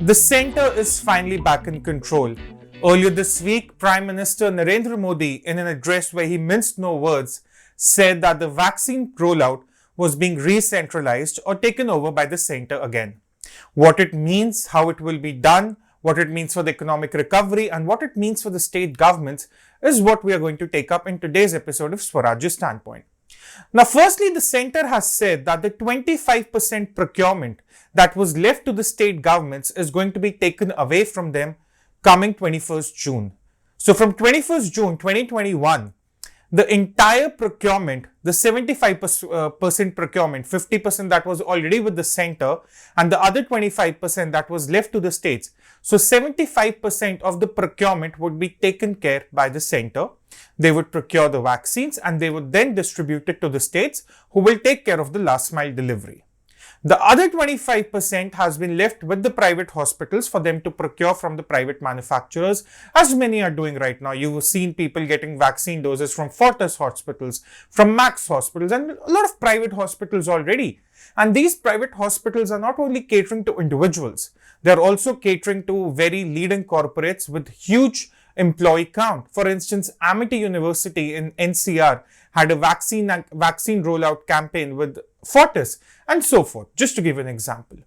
The centre is finally back in control. Earlier this week, Prime Minister Narendra Modi, in an address where he minced no words, said that the vaccine rollout was being re-centralized or taken over by the centre again. What it means, how it will be done, what it means for the economic recovery, and what it means for the state governments is what we are going to take up in today's episode of Swarajya Standpoint. Now, firstly, the centre has said that the 25% procurement that was left to the state governments is going to be taken away from them coming 21st June. So from 21st June 2021, the entire procurement, the 75% procurement, 50% that was already with the centre and the other 25% that was left to the states. So 75% of the procurement would be taken care by the centre. They would procure the vaccines and they would then distribute it to the states who will take care of the last mile delivery. The other 25% has been left with the private hospitals for them to procure from the private manufacturers, as many are doing right now. You've seen people getting vaccine doses from Fortis hospitals, from Max hospitals, and a lot of private hospitals already. And these private hospitals are not only catering to individuals, they're also catering to very leading corporates with huge employee count. For instance, Amity University in NCR had a vaccine rollout campaign with Fortis and so forth, just to give an example.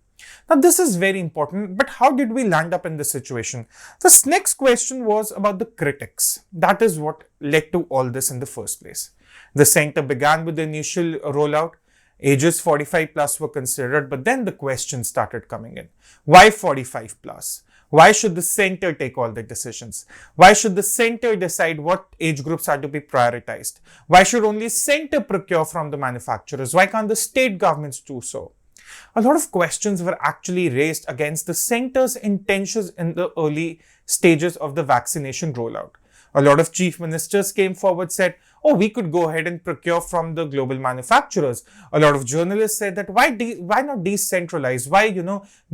Now, this is very important, but how did we land up in this situation? This next question was about the critics. That is what led to all this in the first place. The centre began with the initial rollout. Ages 45 plus were considered, but then the questions started coming in. Why 45 plus? Why should the centre take all the decisions? Why should the centre decide what age groups are to be prioritized? Why should only centre procure from the manufacturers? Why can't the state governments do so? A lot of questions were actually raised against the centre's intentions in the early stages of the vaccination rollout. A lot of chief ministers came forward, said, oh, we could go ahead and procure from the global manufacturers. A lot of journalists said that why not decentralize? Why,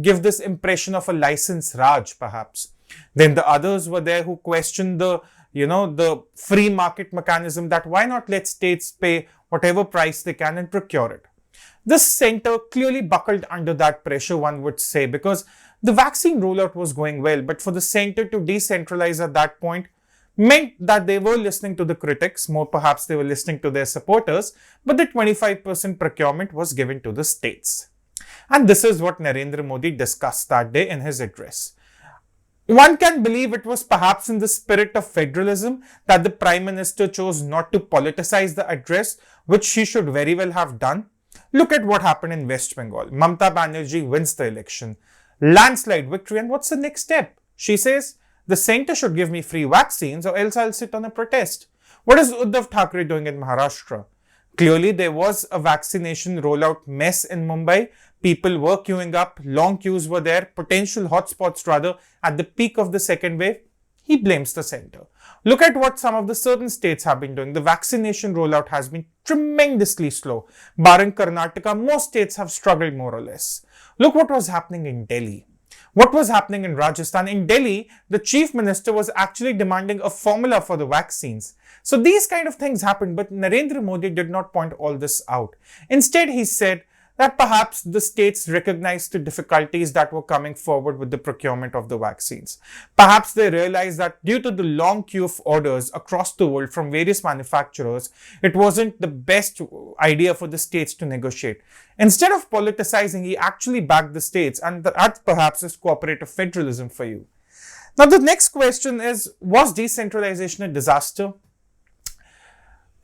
give this impression of a license Raj, perhaps? Then the others were there who questioned the free market mechanism, that why not let states pay whatever price they can and procure it? This centre clearly buckled under that pressure, one would say, because the vaccine rollout was going well, but for the centre to decentralize at that point meant that they were listening to the critics, more perhaps they were listening to their supporters, but the 25% procurement was given to the states. And this is what Narendra Modi discussed that day in his address. One can believe it was perhaps in the spirit of federalism that the Prime Minister chose not to politicize the address, which she should very well have done. Look at what happened in West Bengal. Mamata Banerjee wins the election. Landslide victory, and what's the next step? She says, the centre should give me free vaccines or else I'll sit on a protest. What is Uddhav Thackeray doing in Maharashtra? Clearly, there was a vaccination rollout mess in Mumbai. People were queuing up. Long queues were there. Potential hotspots rather at the peak of the second wave. He blames the centre. Look at what some of the certain states have been doing. The vaccination rollout has been tremendously slow. Barring Karnataka, most states have struggled more or less. Look what was happening in Delhi. What was happening in Rajasthan? In Delhi, the chief minister was actually demanding a formula for the vaccines. So these kind of things happened, but Narendra Modi did not point all this out. Instead, he said that perhaps the states recognized the difficulties that were coming forward with the procurement of the vaccines. Perhaps they realized that due to the long queue of orders across the world from various manufacturers, it wasn't the best idea for the states to negotiate. Instead of politicizing, he actually backed the states, and that perhaps is cooperative federalism for you. Now, the next question is, was decentralization a disaster?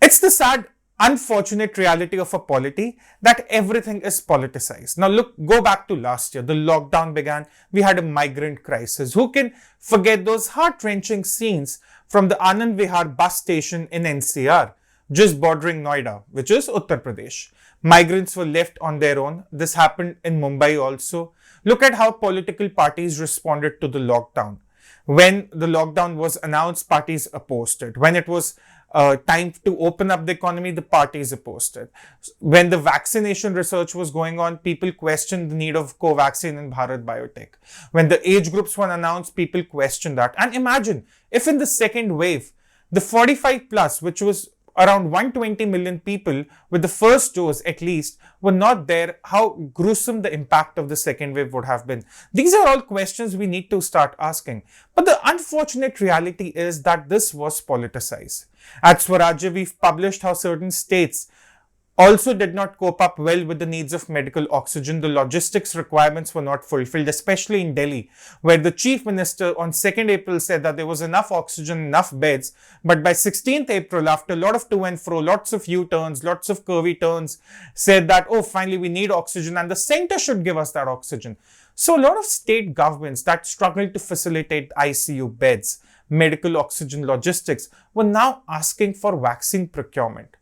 It's the sad, unfortunate reality of a polity that everything is politicized. Now look, go back to last year. The lockdown began. We had a migrant crisis. Who can forget those heart-wrenching scenes from the Anand Vihar bus station in NCR, just bordering Noida, which is Uttar Pradesh. Migrants were left on their own. This happened in Mumbai also. Look at how political parties responded to the lockdown. When the lockdown was announced, parties opposed it. When it was time to open up the economy, the parties opposed it. When the vaccination research was going on, people questioned the need of Covaxin and Bharat Biotech. When the age groups were announced, people questioned that. And imagine if in the second wave, the 45 plus, which was around 120 million people with the first dose at least were not there, how gruesome the impact of the second wave would have been. These are all questions we need to start asking. But the unfortunate reality is that this was politicized. At Swarajya, we've published how certain states also did not cope up well with the needs of medical oxygen. The logistics requirements were not fulfilled, especially in Delhi, where the chief minister on 2nd April said that there was enough oxygen, enough beds. But by 16th April, after a lot of to and fro, lots of U-turns, lots of curvy turns, said that, oh, finally we need oxygen and the center should give us that oxygen. So a lot of state governments that struggled to facilitate ICU beds, medical oxygen logistics, were now asking for vaccine procurement.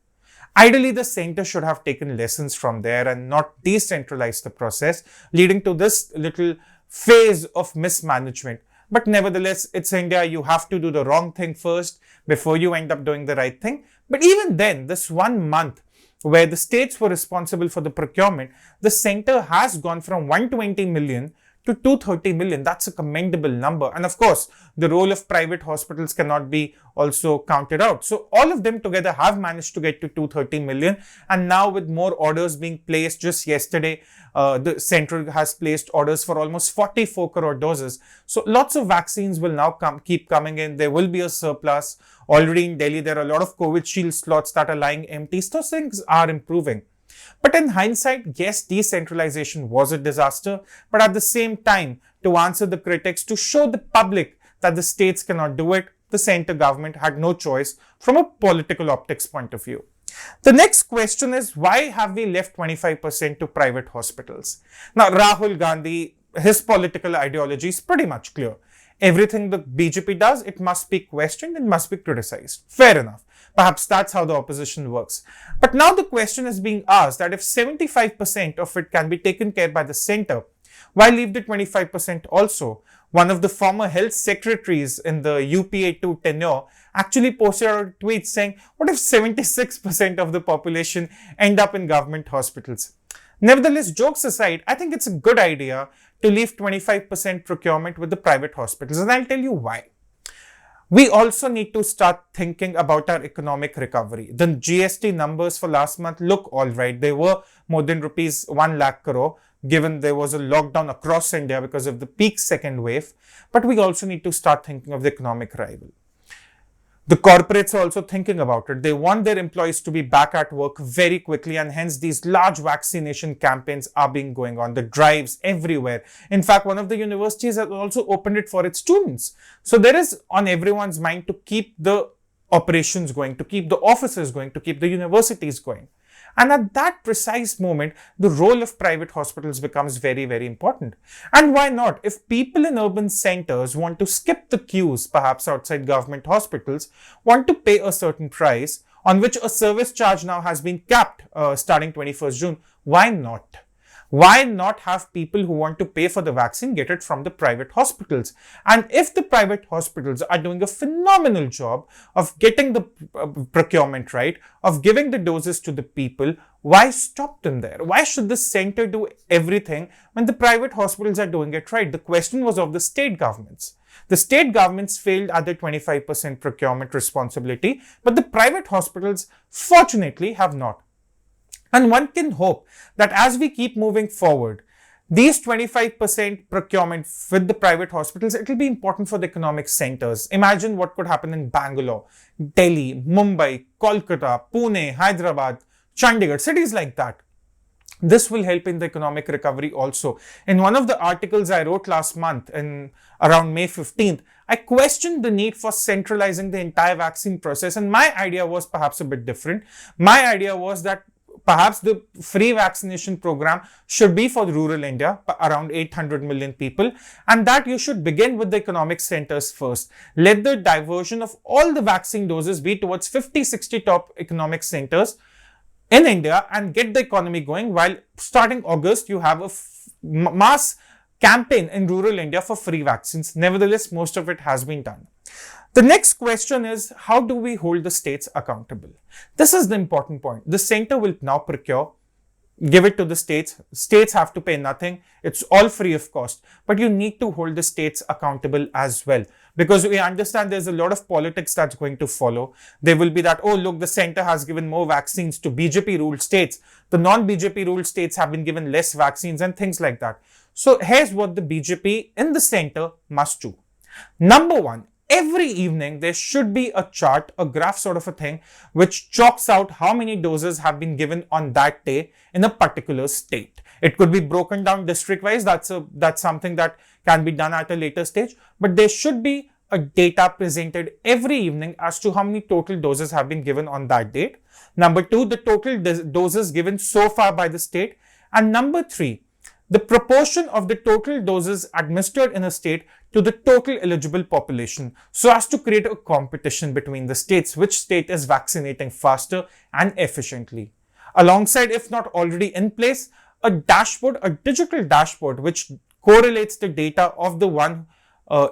Ideally, the center should have taken lessons from there and not decentralized the process, leading to this little phase of mismanagement. But nevertheless, it's India. You have to do the wrong thing first before you end up doing the right thing. But even then, this 1 month where the states were responsible for the procurement, the center has gone from 120 million to 230 million. That's a commendable number. And of course, the role of private hospitals cannot be also counted out. So all of them together have managed to get to 230 million. And now with more orders being placed, just yesterday, the central has placed orders for almost 44 crore doses. So lots of vaccines will now keep coming in. There will be a surplus. Already in Delhi, there are a lot of Covishield slots that are lying empty. So things are improving. But in hindsight, yes, decentralization was a disaster. But at the same time, to answer the critics, to show the public that the states cannot do it, the center government had no choice from a political optics point of view. The next question is, why have we left 25% to private hospitals? Now, Rahul Gandhi, his political ideology is pretty much clear. Everything the BJP does, it must be questioned and must be criticized. Fair enough. Perhaps that's how the opposition works. But now the question is being asked that if 75% of it can be taken care by the center, why leave the 25% also? One of the former health secretaries in the UPA2 tenure actually posted out a tweet saying, what if 76% of the population end up in government hospitals? Nevertheless, jokes aside, I think it's a good idea to leave 25% procurement with the private hospitals, and I'll tell you why. We also need to start thinking about our economic recovery. The GST numbers for last month look all right. They were more than rupees 1 lakh crore, given there was a lockdown across India because of the peak second wave. But we also need to start thinking of the economic revival. The corporates are also thinking about it. They want their employees to be back at work very quickly, and hence these large vaccination campaigns are being going on. The drives everywhere. In fact, one of the universities has also opened it for its students. So there is on everyone's mind to keep the operations going, to keep the offices going, to keep the universities going. And at that precise moment, the role of private hospitals becomes very, very important. And why not? If people in urban centers want to skip the queues, perhaps outside government hospitals, want to pay a certain price on which a service charge now has been capped starting 21st June, why not? Why not have people who want to pay for the vaccine get it from the private hospitals? And if the private hospitals are doing a phenomenal job of getting the procurement right, of giving the doses to the people, why stop them there? Why should the center do everything when the private hospitals are doing it right? The question was of the state governments. The state governments failed at the 25% procurement responsibility, but the private hospitals fortunately have not. And one can hope that as we keep moving forward, these 25% procurement with the private hospitals, it will be important for the economic centers. Imagine what could happen in Bangalore, Delhi, Mumbai, Kolkata, Pune, Hyderabad, Chandigarh, cities like that. This will help in the economic recovery also. In one of the articles I wrote last month, around May 15th, I questioned the need for centralizing the entire vaccine process, and my idea was perhaps a bit different. My idea was that perhaps the free vaccination program should be for rural India, around 800 million people, and that you should begin with the economic centers first. Let the diversion of all the vaccine doses be towards 50-60 top economic centers in India and get the economy going, while starting August, you have a mass campaign in rural India for free vaccines. Nevertheless, most of it has been done. The next question is, how do we hold the states accountable? This is the important point. The center will now procure give it to the states. States have to pay nothing. It's all free of cost. But you need to hold the states accountable as well. Because we understand there's a lot of politics that's going to follow. There will be that, oh, look, the center has given more vaccines to BJP ruled states. The non-BJP ruled states have been given less vaccines and things like that. So here's what the BJP in the center must do. Number one, every evening there should be a chart, a graph sort of a thing, which chalks out how many doses have been given on that day in a particular state. It could be broken down district wise. That's something that can be done at a later stage, but there should be a data presented every evening as to how many total doses have been given on that date. Number two, the total doses given so far by the state. And number three, the proportion of the total doses administered in a state to the total eligible population, so as to create a competition between the states, which state is vaccinating faster and efficiently. Alongside, if not already in place, a dashboard, a digital dashboard, which correlates the data of the one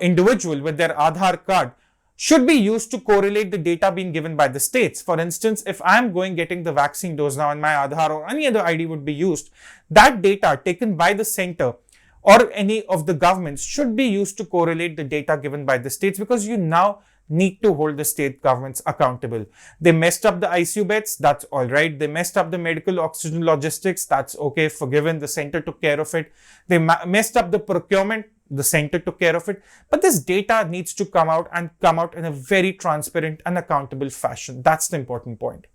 individual with their Aadhaar card, should be used to correlate the data being given by the states. For instance, if I am getting the vaccine dose now and my Aadhaar or any other ID would be used, that data taken by the center or any of the governments should be used to correlate the data given by the states, because you now need to hold the state governments accountable. They messed up the ICU beds, that's all right. They messed up the medical oxygen logistics, that's okay, forgiven. The center took care of it. They messed up the procurement, the center took care of it. But this data needs to come out in a very transparent and accountable fashion. That's the important point.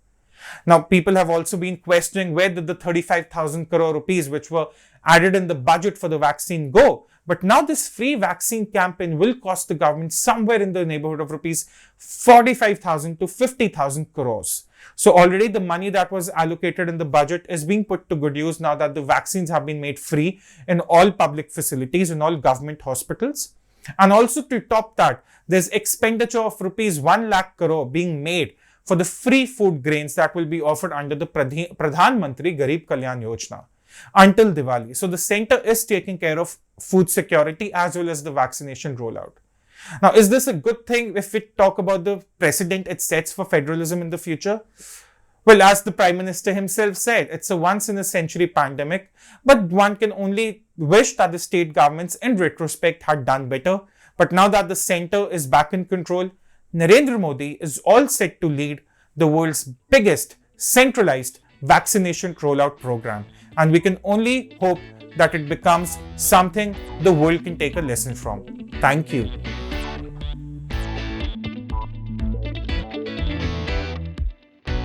Now, people have also been questioning where did the 35,000 crore rupees which were added in the budget for the vaccine go? But now this free vaccine campaign will cost the government somewhere in the neighborhood of rupees 45,000 to 50,000 crores. So already the money that was allocated in the budget is being put to good use now that the vaccines have been made free in all public facilities, in all government hospitals. And also to top that, there's expenditure of rupees 1 lakh crore being made for the free food grains that will be offered under the Pradhan Mantri Garib Kalyan Yojana until Diwali. So the center is taking care of food security as well as the vaccination rollout. Now, is this a good thing if we talk about the precedent it sets for federalism in the future? Well, as the Prime Minister himself said, it's a once-in-a-century pandemic, but one can only wish that the state governments in retrospect had done better. But now that the center is back in control, Narendra Modi is all set to lead the world's biggest centralized vaccination rollout program. And we can only hope that it becomes something the world can take a lesson from. Thank you.